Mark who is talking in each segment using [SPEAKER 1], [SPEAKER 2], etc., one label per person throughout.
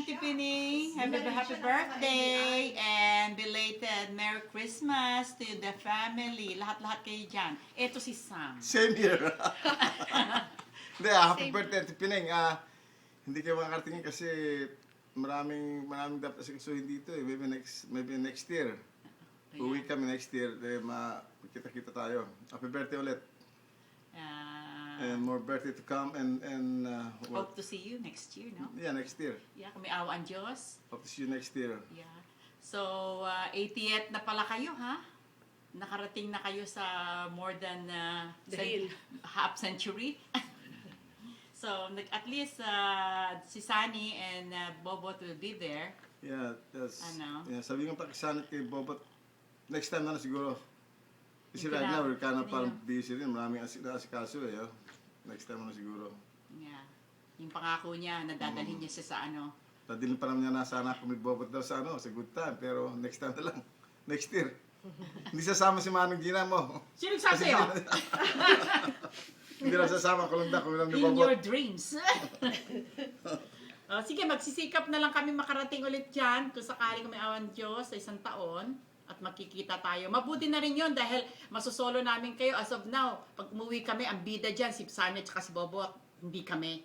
[SPEAKER 1] Auntie Pinny. Happy birthday and belated Merry Christmas to the family. Lahat-lahat kayo dyan. Ito si Sam.
[SPEAKER 2] Same here. Hindi, happy birthday to Pineng. Hindi kayo makakaratingin kasi maraming dapat asikasuhin dito eh. Maybe next year. Uwi kami next year. Kita-kita tayo. Happy birthday ulit. And more birthday to come and
[SPEAKER 1] Hope to see you next year, no?
[SPEAKER 2] Yeah, next year.
[SPEAKER 1] Yeah, kung may awa ang Diyos.
[SPEAKER 2] Hope to see you next year.
[SPEAKER 1] Yeah. So, 80th na pala kayo, ha? Nakarating na kayo sa more than half century. So, at least si Sunny and Bobot will be there.
[SPEAKER 2] Yeah, that's...
[SPEAKER 1] Ano?
[SPEAKER 2] Yeah, sabi nga pa kasanit kay Bobot, next time na siguro. Kasi
[SPEAKER 1] Hindi
[SPEAKER 2] right
[SPEAKER 1] na-
[SPEAKER 2] now, we're kind of
[SPEAKER 1] hindi
[SPEAKER 2] parang
[SPEAKER 1] na-
[SPEAKER 2] busy rin. Maraming asikaso eh. Oh. Next time na siguro.
[SPEAKER 1] Yeah. Yung pangako niya, nadadalhin niya siya sa ano.
[SPEAKER 2] Tadilin pa naman niya na sana kung may Bobot daw sa sa good time. Pero next time na lang. Next year. Hindi sasama si Manong Gina mo.
[SPEAKER 1] Sino sabi sa'yo?
[SPEAKER 2] Hindi lang sasama ko lang da kung lang ni
[SPEAKER 1] In
[SPEAKER 2] Bobot.
[SPEAKER 1] your dreams. Sige, magsisikap na lang kami makarating ulit dyan kung sakali kung may awan Diyos sa isang taon at makikita tayo. Mabuti na rin yun dahil masusolo namin kayo as of now. Pag umuwi kami, ang bida dyan, si Sanya at si Bobot, hindi kami.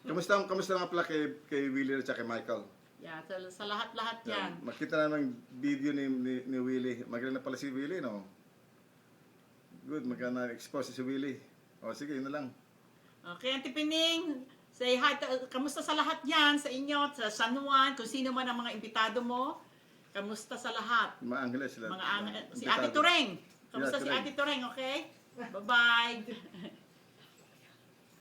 [SPEAKER 2] Kamusta nga pala kay Willie at kay Michael?
[SPEAKER 1] Yeah, sa lahat-lahat yan.
[SPEAKER 2] Makita na ng video ni Willie. Magaling na pala si Willie, no? Good, magana-expose si Willie. O sige, yun na lang.
[SPEAKER 1] Okay, Auntie Pining, say hi. Kamusta sa lahat yan, sa inyo, sa San Juan, kung sino man ang mga imbitado mo. Kamusta sa lahat?
[SPEAKER 2] Mga Angeles sila.
[SPEAKER 1] Si Ate Tureng. Kamusta
[SPEAKER 2] Yeah,
[SPEAKER 1] si
[SPEAKER 2] Tureng.
[SPEAKER 1] Ate Tureng, okay? Bye-bye.